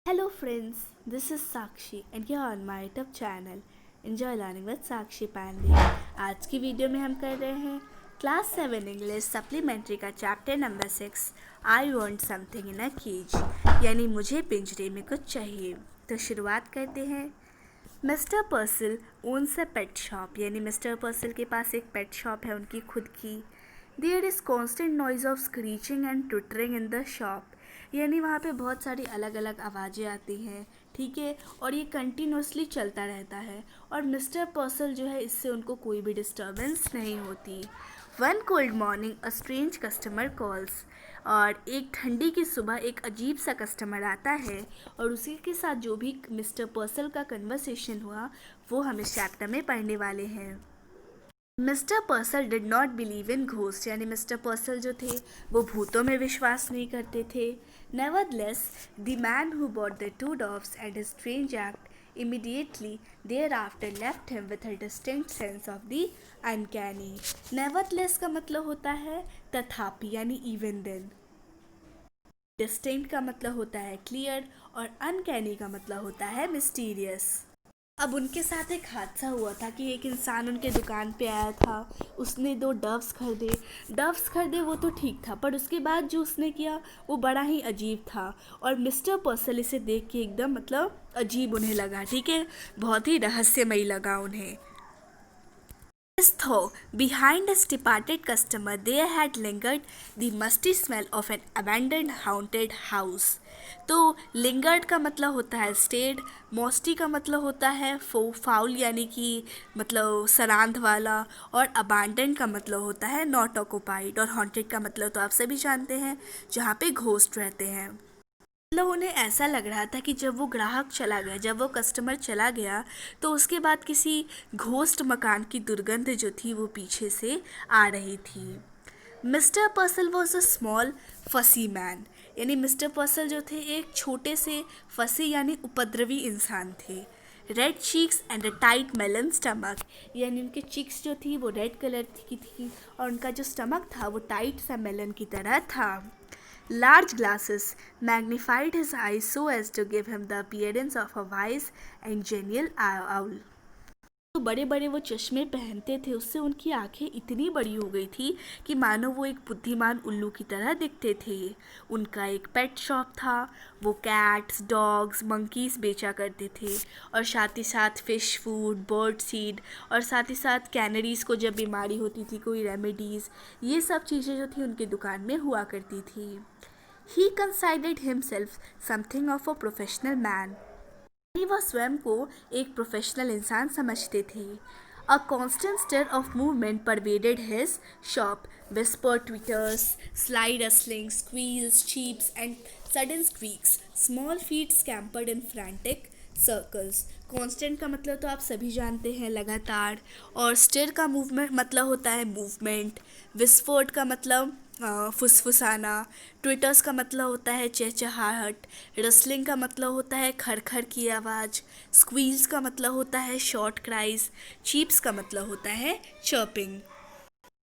Hello friends, this is Sakshi and you're on my YouTube channel Enjoy Learning with Sakshi Pandey। आज की video में हम कर रहे हैं क्लास 7 इंग्लिश सप्लीमेंट्री का chapter number 6 I want something in a cage, यानी मुझे पिंजरे में कुछ चाहिए। तो शुरुआत करते हैं। Mister Purcell owns a pet shop, यानी मिस्टर पर्सल के पास एक पेट शॉप है उनकी खुद की। There is constant noise of screeching and twittering in the shop, यानी वहाँ पे बहुत सारी अलग अलग आवाज़ें आती हैं, ठीक है, और ये कंटिन्यूसली चलता रहता है और मिस्टर पर्सल जो है इससे उनको कोई भी डिस्टर्बेंस नहीं होती। One cold morning a strange customer calls, और एक ठंडी की सुबह एक अजीब सा कस्टमर आता है और उसी के साथ जो भी मिस्टर पर्सल का कन्वर्सेशन हुआ वो हम इस चैप्टर में पढ़ने वाले हैं। Mister पर्सल did not believe in ghost, यानी मिस्टर पर्सल जो थे वो भूतों में विश्वास नहीं करते थे। Nevertheless the man who bought the two dogs and his strange act immediately thereafter left him with a distinct sense of the uncanny। Nevertheless का मतलब होता है तथापि, यानी इवन देन। डिस्टिंक्ट का मतलब होता है क्लियर और अनकैनी का मतलब होता है मिस्टीरियस। अब उनके साथ एक हादसा हुआ था कि एक इंसान उनके दुकान पे आया था, उसने 2 डव्स खरीदे वो तो ठीक था, पर उसके बाद जो उसने किया वो बड़ा ही अजीब था और मिस्टर पर्सल इसे देख के एकदम मतलब अजीब उन्हें लगा, ठीक है, बहुत ही रहस्यमयी लगा उन्हें। Though behind his departed customer there had lingered the musty smell of an abandoned haunted house। तो lingered का मतलब होता है stayed, musty का मतलब होता है फाउल यानी कि मतलब सरांध वाला, और abandoned का मतलब होता है not occupied, और haunted का मतलब तो आप सभी जानते हैं जहाँ पे घोस्ट रहते हैं। मतलब उन्हें ऐसा लग रहा था कि जब वो ग्राहक चला गया, जब वो कस्टमर चला गया, तो उसके बाद किसी घोस्ट मकान की दुर्गंध जो थी वो पीछे से आ रही थी। मिस्टर पर्सल वॉज अ स्मॉल फसी मैन, यानी मिस्टर पर्सल जो थे एक छोटे से फसी यानी उपद्रवी इंसान थे। Red cheeks and a tight melon stomach, यानी उनके चिक्स जो थी वो रेड कलर की थी और उनका जो स्टमक था वो टाइट सा मेलन की तरह था। Large glasses magnified his eyes so as to give him the appearance of a wise and genial owl। तो बड़े बड़े वो चश्मे पहनते थे, उससे उनकी आंखें इतनी बड़ी हो गई थी कि मानो वो एक बुद्धिमान उल्लू की तरह दिखते थे। उनका एक पेट शॉप था, वो कैट्स, डॉग्स, मंकीज़ बेचा करते थे और साथ ही साथ फ़िश फूड, बर्ड सीड, और साथ ही साथ कैनरीज़ को जब बीमारी होती थी कोई रेमेडीज़, ये सब चीज़ें जो थी उनकी दुकान में हुआ करती थी। He considered himself something of a professional man, वह स्वयं को एक प्रोफेशनल इंसान समझते थे। A constant stir of movement pervaded his shop, whisper twitters, slide rustling, squeals, cheeps and sudden squeaks, small feet scampered in frantic circles. Constant का मतलब तो आप सभी जानते हैं लगातार, और स्टर का मूवमेंट मतलब होता है मूवमेंट, विस्फोट का मतलब फुसफुसाना, ट्विटर्स का मतलब होता है चहचहाहट, रसलिंग का मतलब होता है खरखर की आवाज़, स्क्वील्स का मतलब होता है शॉर्ट क्राइज, चीप्स का मतलब होता है चर्पिंग।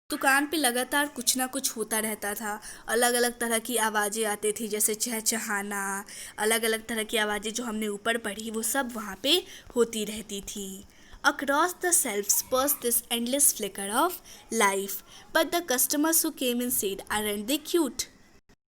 दुकान पे लगातार कुछ ना कुछ होता रहता था, अलग अलग तरह की आवाज़ें आती थी जैसे चहचहाना, अलग अलग तरह की आवाज़ें जो हमने ऊपर पढ़ी वो सब वहाँ पे होती रहती थी। Across the shelves burst this endless flicker of life, but the customers who came in said, "Aren't they cute?"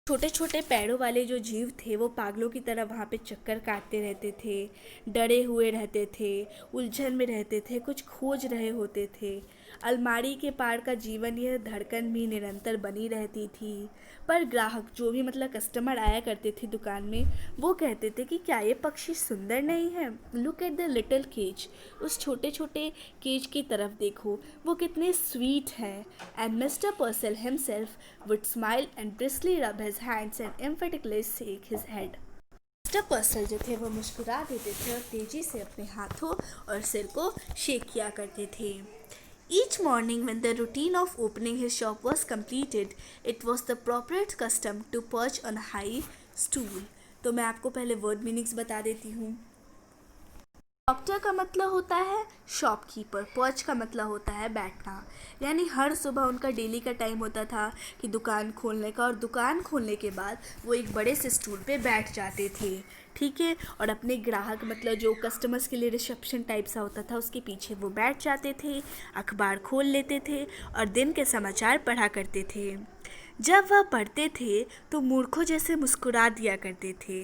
छोटे छोटे पैरों वाले जो जीव थे वो पागलों की तरह वहाँ पे चक्कर काटते रहते थे, डरे हुए रहते थे, उलझन में रहते थे, कुछ खोज रहे होते थे। अलमारी के पार का जीवन यह धड़कन भी निरंतर बनी रहती थी। पर ग्राहक जो भी मतलब कस्टमर आया करते थे दुकान में, वो कहते थे कि क्या ये पक्षी सुंदर नहीं है, look at the little cage, उस छोटे छोटे केज की तरफ देखो, वो कितने स्वीट हैं। And mister Purcell himself would smile and briskly rub his hands and emphatically shake his head. Mister Purcell जो थे वो मुस्कुरा देते थे और तेजी से अपने हाथों और सिर को शेक किया करते थे। Each morning when the routine of opening his shop was completed, it was the proper custom to perch on a high stool। तो मैं आपको पहले वर्ड मीनिंग्स बता देती हूँ। डॉक्टर का मतलब होता है शॉपकीपर, पर्च का मतलब होता है बैठना। यानी हर सुबह उनका डेली का टाइम होता था कि दुकान खोलने का, और दुकान खोलने के बाद वो एक बड़े से स्टूल पे बैठ जाते थे, ठीक है, और अपने ग्राहक मतलब जो कस्टमर्स के लिए रिसेप्शन टाइप सा होता था उसके पीछे वो बैठ जाते थे, अखबार खोल लेते थे और दिन के समाचार पढ़ा करते थे। जब वह पढ़ते थे तो मूर्खों जैसे मुस्कुरा दिया करते थे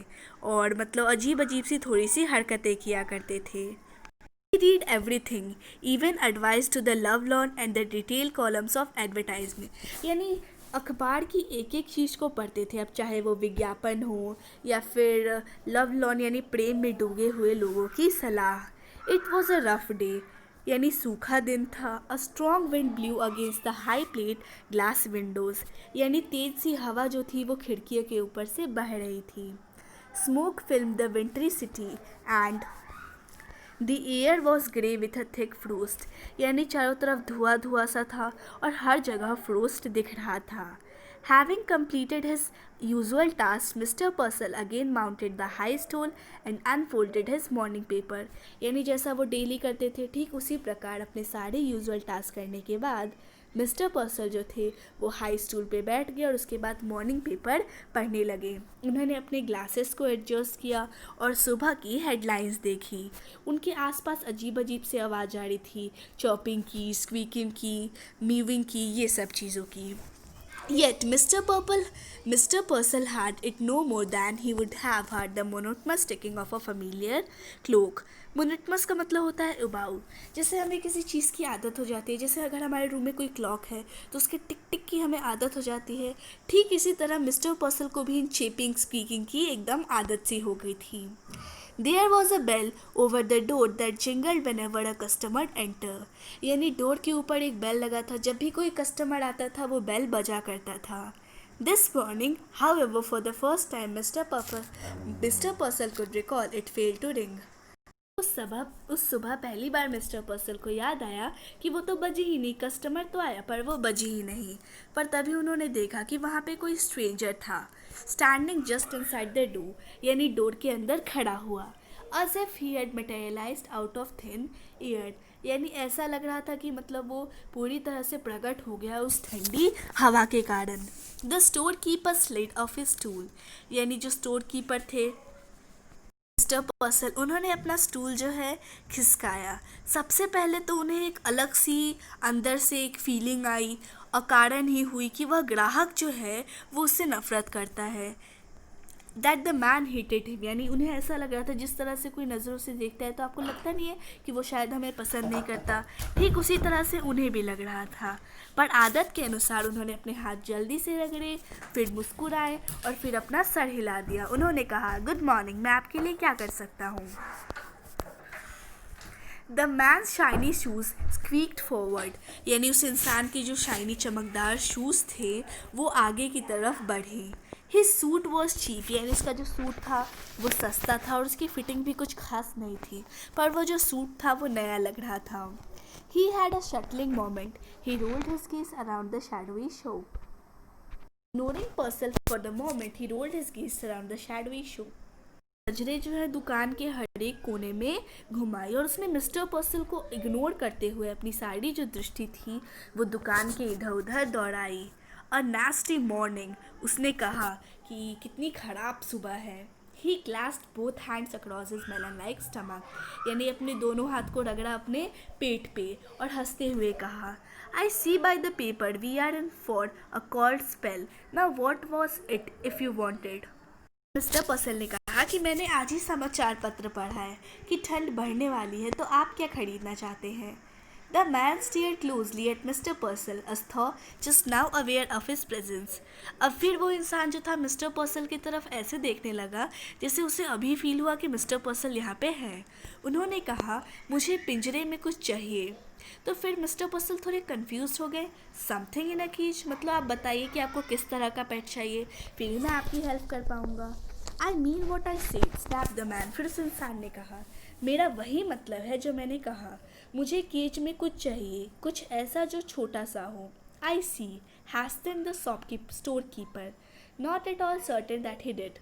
और मतलब अजीब अजीब सी थोड़ी सी हरकतें किया करते थे। He read everything, even advice to the love loan and the detail columns of advertisement. यानी अखबार की एक एक चीज़ को पढ़ते थे, अब चाहे वो विज्ञापन हो या फिर लव लॉन यानी प्रेम में डूबे हुए लोगों की सलाह। It was a rough day, यानी सूखा दिन था। A strong wind blue against the high plate glass Windows, यानी तेज सी हवा जो थी वो खिड़कियों के ऊपर से बह रही थी। Smoke film the विंट्री city and the air was grey with a thick frost, यानी चारों तरफ धुआं धुआं सा था और हर जगह फ्रोस्ट दिख रहा था। Having completed his usual task, mister पर्सल again mounted the high stool and unfolded his morning paper, यानी जैसा वो डेली करते थे ठीक उसी प्रकार अपने सारे यूजुअल टास्क करने के बाद मिस्टर पर्सल जो थे वो हाई स्टूल पे बैठ गए और उसके बाद मॉर्निंग पेपर पढ़ने लगे। उन्होंने अपने ग्लासेस को एडजस्ट किया और सुबह की हेडलाइंस देखी। उनके आसपास अजीब अजीब से आवाज़ आ रही थी, चॉपिंग की, स्क्वीकिंग की, मीविंग की, ये सब चीज़ों की। Yet Mr. Purcell had it no more than he would have heard the monotonous ticking of a familiar clock. मोनोटमस का मतलब होता है उबाऊ। जैसे हमें किसी चीज़ की आदत हो जाती है, जैसे अगर हमारे रूम में कोई क्लॉक है तो उसके टिक टिक की हमें आदत हो जाती है, ठीक इसी तरह मिस्टर पर्सल को भी इन चेपिंग स्पीकिंग की एकदम आदत सी हो गई थी। There was a bell over the door that jingled whenever a customer entered. यानी डोर के ऊपर एक बेल लगा था, जब भी कोई कस्टमर आता था वो बेल बजा करता था। This morning, however, for the first time, Mr. Purcell could recall it failed to ring. उस सुबह पहली बार मिस्टर पर्सल को याद आया कि वो तो बजी ही नहीं, कस्टमर तो आया पर वो बजी ही नहीं। पर तभी उन्होंने देखा कि वहाँ पे कोई स्ट्रेंजर था, standing just inside the door, यानी डोर के अंदर खड़ा हुआ। as if he had materialized out of thin air, यानी ऐसा लग रहा था कि मतलब वो पूरी तरह से प्रकट हो गया उस ठंडी हवा के कारण। The store keeper slid of his stool, यानी जो स्टोर कीपर थे मिस्टर पर्सल, उन्होंने अपना स्टूल जो है खिसकाया। सबसे पहले तो उन्हें एक अलग सी अंदर से एक फीलिंग आई और कारण ही हुई कि वह ग्राहक जो है वो उससे नफ़रत करता है। That the man hated him, यानी उन्हें ऐसा लग रहा था जिस तरह से कोई नज़रों से देखता है तो आपको लगता नहीं है कि वो शायद हमें पसंद नहीं करता, ठीक उसी तरह से उन्हें भी लग रहा था। पर आदत के अनुसार उन्होंने अपने हाथ जल्दी से रगड़े, फिर मुस्कुराए और फिर अपना सर हिला दिया। उन्होंने कहा, गुड मॉर्निंग, मैं आपके लिए क्या कर सकता हूँ। The man shiny shoes squeaked forward, यानी उस इंसान के जो शाइनी चमकदार शूज़ थे वो आगे की तरफ बढ़े। हिज सूट वॉज चीप, यानी उसका जो सूट था वो सस्ता था और उसकी फिटिंग भी कुछ खास नहीं थी, पर वो जो सूट था वो नया लग रहा था। He had a shuttling moment, he rolled his gaze around the shadowy shop. Ignoring Purcell for the moment, he rolled his gaze around the shadowy shop. नजरें जो है दुकान के हर एक कोने में घुमाई और उसने मिस्टर पर्सल को इग्नोर करते हुए अपनी सारी जो दृष्टि थी वो दुकान के इधर उधर दौड़ाई। अ नास्टी मॉर्निंग, उसने कहा कि कितनी खराब सुबह है। He clasped both hands across his melon like stomach, यानी अपने दोनों हाथ को रगड़ा अपने पेट पे और हंसते हुए कहा, I see by the paper we are in for a cold spell, now what was it if you wanted. Mister Purcell ने कहा कि मैंने आज ही समाचार पत्र पढ़ा है कि ठंड बढ़ने वाली है, तो आप क्या खरीदना चाहते हैं। The man stared closely at mister पर्सल as though just now aware of his presence. अब फिर वो इंसान जो था मिस्टर पर्सल की तरफ ऐसे देखने लगा जैसे उसे अभी फील हुआ कि मिस्टर पर्सल यहाँ पे है। उन्होंने कहा, मुझे पिंजरे में कुछ चाहिए। तो फिर मिस्टर पर्सल थोड़े कंफ्यूज हो गए। समथिंग इन अ केज, मतलब आप बताइए कि आपको किस तरह का पेट चाहिए, फिर मैं आपकी हेल्प कर पाऊँगा। I mean what I said, snap the man, फिर उस इंसान ने कहा, मेरा वही मतलब है जो मैंने कहा, मुझे केज में कुछ चाहिए, कुछ ऐसा जो छोटा सा हो। आई सी, hastened the store keeper, not at all certain that he did.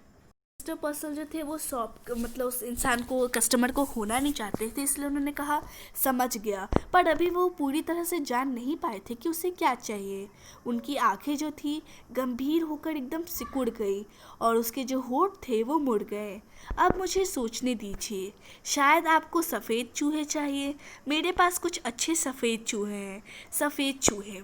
Mister person जो थे वो शॉप मतलब उस इंसान को कस्टमर को खोना नहीं चाहते थे, इसलिए उन्होंने कहा समझ गया। पर अभी वो पूरी तरह से जान नहीं पाए थे कि उसे क्या चाहिए। उनकी आंखें जो थी गंभीर होकर एकदम सिकुड़ गई और उसके जो होंठ थे वो मुड़ गए। अब मुझे सोचने दीजिए, शायद आपको सफ़ेद चूहे चाहिए। मेरे पास कुछ अच्छे सफ़ेद चूहे हैं। सफ़ेद चूहे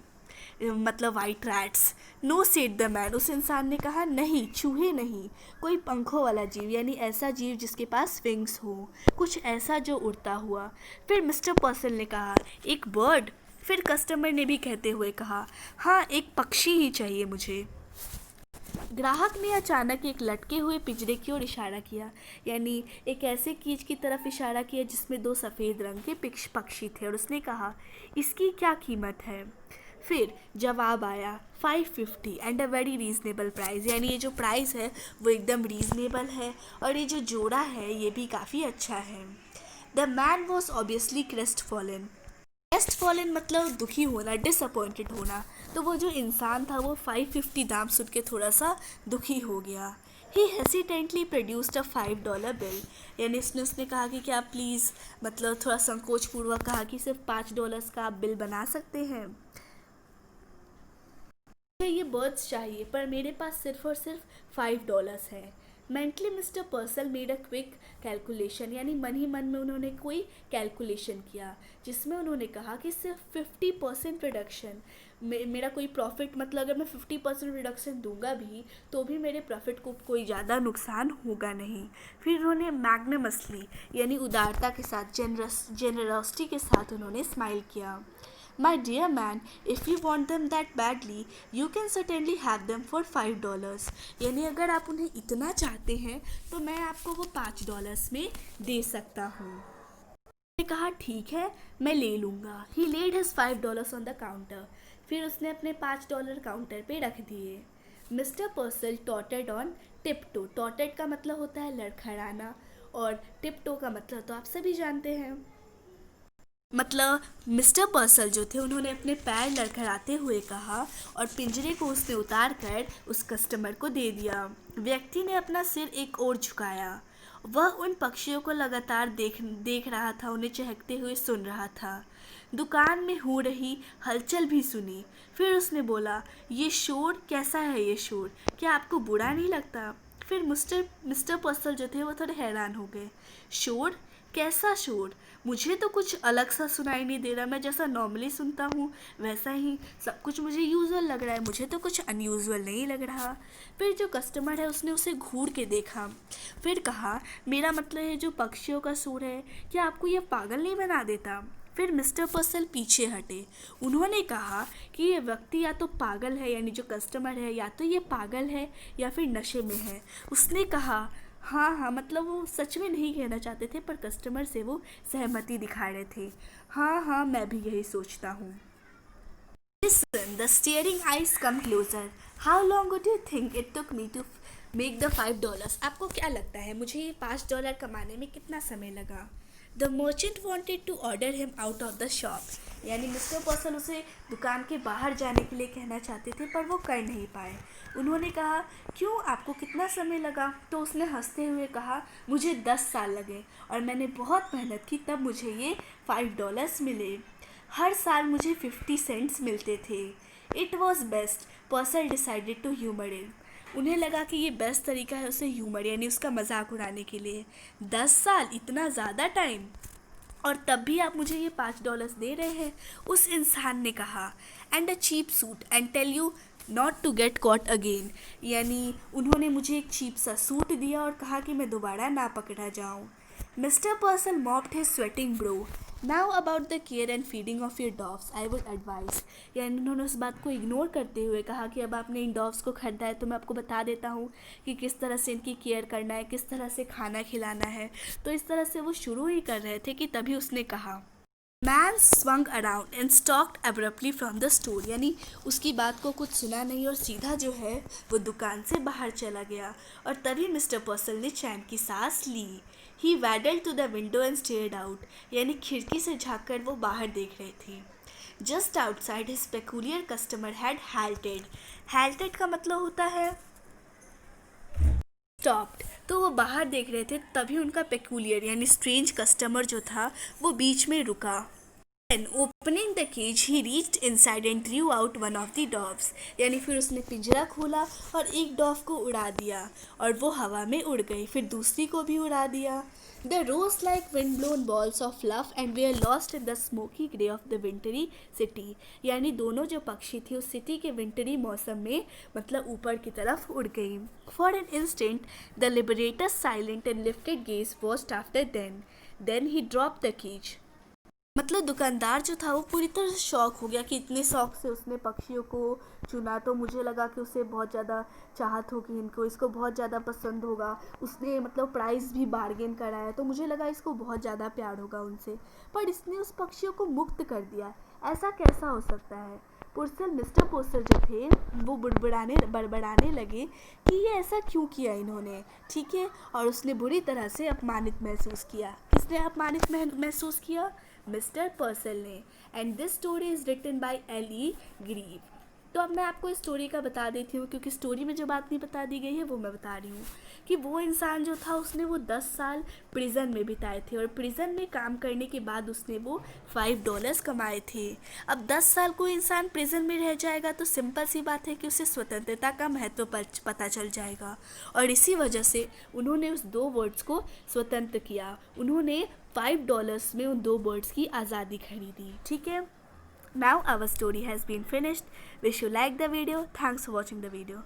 मतलब white rats. No said the man, उस इंसान ने कहा नहीं, चूहे नहीं, कोई पंखों वाला जीव, यानी ऐसा जीव जिसके पास विंग्स हो, कुछ ऐसा जो उड़ता हुआ। फिर मिस्टर पर्सन ने कहा एक बर्ड। फिर कस्टमर ने भी कहते हुए कहा हाँ, एक पक्षी ही चाहिए मुझे। ग्राहक ने अचानक एक लटके हुए पिंजरे की ओर इशारा किया, यानी एक ऐसे कीज की तरफ इशारा किया जिसमें दो सफ़ेद रंग के पक्षी थे, और उसने कहा इसकी क्या कीमत है। फिर जवाब आया 550 and a very reasonable price, यानी ये जो प्राइस है वो एकदम रीज़नेबल है और ये जो जोड़ा है ये भी काफ़ी अच्छा है। The man was obviously crest fallen मतलब दुखी होना, डिसअपॉइंटेड होना। तो वो जो इंसान था वो 550 दाम सुन के थोड़ा सा दुखी हो गया। ही हेसिटेंटली प्रोड्यूस्ड अ $5 बिल, यानी उसने कहा कि क्या प्लीज़, मतलब थोड़ा संकोचपूर्वक कहा कि सिर्फ $5 का आप बिल बना सकते हैं। मुझे ये बर्ड्स चाहिए पर मेरे पास सिर्फ और सिर्फ $5 है। Mentally mister पर्सल made a quick calculation, यानी मन ही मन में उन्होंने कोई कैलकुलेशन किया जिसमें उन्होंने कहा कि सिर्फ 50% रिडक्शन, मेरा कोई प्रॉफिट, मतलब अगर मैं 50% रिडक्शन दूंगा भी तो भी मेरे प्रॉफिट को कोई ज़्यादा नुकसान होगा नहीं। फिर उन्होंने मैग्नमसली यानी उदारता के साथ, जेनरॉसिटी के साथ उन्होंने स्माइल किया। My dear man, if you want them that badly, you can certainly have them for $5. यानी अगर आप उन्हें इतना चाहते हैं तो मैं आपको वो $5 में दे सकता हूँ। उसने कहा ठीक है, मैं ले लूँगा। He laid his $5 on the counter. फिर उसने अपने $5 काउंटर पे रख दिए। मिस्टर पर्सल टॉटेड ऑन टिपटो। टॉटेड का मतलब होता है लड़खड़ाना और टिपटो का मतलब तो आप सभी जानते हैं, मतलब मिस्टर पर्सल जो थे उन्होंने अपने पैर लड़खड़ाते हुए कहा और पिंजरे को उसने उतार कर उस कस्टमर को दे दिया। व्यक्ति ने अपना सिर एक ओर झुकाया। वह उन पक्षियों को लगातार देख रहा था, उन्हें चहकते हुए सुन रहा था। दुकान में हो रही हलचल भी सुनी। फिर उसने बोला ये शोर कैसा है, ये शोर क्या आपको बुरा नहीं लगता। फिर मिस्टर पर्सल जो थे वो थोड़े हैरान हो गए। शोर? कैसा शोर? मुझे तो कुछ अलग सा सुनाई नहीं दे रहा, मैं जैसा नॉर्मली सुनता हूँ वैसा ही सब कुछ मुझे यूजुअल लग रहा है, मुझे तो कुछ अनयूजुअल नहीं लग रहा। फिर जो कस्टमर है उसने उसे घूर के देखा, फिर कहा मेरा मतलब है जो पक्षियों का शोर है, क्या आपको ये पागल नहीं बना देता। फिर मिस्टर पर्सल पीछे हटे। उन्होंने कहा कि ये व्यक्ति या तो पागल है, यानी जो कस्टमर है या तो ये पागल है या फिर नशे में है। उसने कहा हाँ हाँ, मतलब वो सच में नहीं कहना चाहते थे पर कस्टमर से वो सहमति दिखा रहे थे। हाँ हाँ, मैं भी यही सोचता हूँ। Listen, the staring eyes come closer. How long would you think it took me to make the $5? आपको क्या लगता है मुझे ये $5 कमाने में कितना समय लगा। The merchant wanted to order him out of the shop. यानी मिस्टर पर्सन उसे दुकान के बाहर जाने के लिए कहना चाहते थे पर वो कर नहीं पाए। उन्होंने कहा क्यों, आपको कितना समय लगा। तो उसने हंसते हुए कहा मुझे 10 साल लगे और मैंने बहुत मेहनत की तब मुझे ये $5 मिले। हर साल मुझे 50 सेंट्स मिलते थे। It was best. Person decided to humour in. उन्हें लगा कि ये बेस्ट तरीका है उसे ह्यूमर यानी उसका मजाक उड़ाने के लिए। 10 साल, इतना ज़्यादा टाइम, और तब भी आप मुझे ये $5 दे रहे हैं, उस इंसान ने कहा। And a cheap suit and tell you not to get caught again, यानी उन्होंने मुझे एक चीप सा सूट दिया और कहा कि मैं दोबारा ना पकड़ा जाऊँ। Mister Purcell mopped his sweating brow. Now about the care and feeding of your dogs I would advise, यानी उन्होंने उस बात को इग्नोर करते हुए कहा कि अब आपने इन डॉग्स को खरीदा है तो मैं आपको बता देता हूँ कि किस तरह से इनकी केयर करना है, किस तरह से खाना खिलाना है। तो इस तरह से वो शुरू ही कर रहे थे कि तभी उसने कहा man swung around and stocked abruptly from the store, यानी उसकी बात को कुछ सुना नहीं और सीधा जो है वो दुकान से बाहर चला गया। और तभी मिस्टर पर्सल ने चैन की सांस ली। He waddled to the window and stared out, यानी खिड़की से झाँककर वो बाहर देख रहे थे। Just outside his peculiar customer had halted. Halted का मतलब होता है स्टॉप्ड, तो वो बाहर देख रहे थे, तभी उनका पेक्यूलियर यानी स्ट्रेंज कस्टमर जो था वो बीच में रुका। Then opening the cage, he reached inside and threw out one of the doves. यानी फिर उसने पिंजरा खोला और एक डॉव को उड़ा दिया और वो हवा में उड़ गई, फिर दूसरी को भी उड़ा दिया। The rose like windblown balls of fluff and were lost in the smoky grey of the wintry city. यानी दोनों जो पक्षी थी उस सिटी के विंटरी मौसम में मतलब ऊपर की तरफ उड़ गई। For an instant, the liberator's silent and lifted gaze paused after then he dropped the cage. मतलब दुकानदार जो था वो पूरी तरह से शॉक हो गया कि इतने शौक से उसने पक्षियों को चुना, तो मुझे लगा कि उसे बहुत ज़्यादा चाहत होगी, इसको बहुत ज़्यादा पसंद होगा। उसने मतलब प्राइस भी बार्गेन कराया, तो मुझे लगा इसको बहुत ज़्यादा प्यार होगा उनसे, पर इसने उस पक्षियों को मुक्त कर दिया। ऐसा कैसा हो सकता है? पुर्सेल मिस्टर पोर्सेल जो थे वो बड़बड़ाने लगे कि ये ऐसा क्यों किया इन्होंने, ठीक है। और उसने बुरी तरह से अपमानित महसूस किया। किसने अपमानित महसूस किया? मिस्टर पर्सेल ने। And this story is written by L.E. Grieve. तो अब मैं आपको इस स्टोरी का बता देती हूँ, क्योंकि स्टोरी में जो बात नहीं बता दी गई है वो मैं बता रही हूँ कि वो इंसान जो था उसने वो 10 साल प्रिज़न में बिताए थे और प्रिज़न में काम करने के बाद उसने वो $5 कमाए थे। अब 10 साल कोई इंसान प्रिज़न में रह जाएगा तो सिंपल सी बात है कि उसे स्वतंत्रता का महत्व पता चल जाएगा, और इसी वजह से उन्होंने उस 2 वर्ड्स को स्वतंत्र किया। उन्होंने $5 में उन 2 बर्ड्स की आज़ादी खरीदी, ठीक है। Now our story has been finished. Wish you like the video. Thanks for watching the video.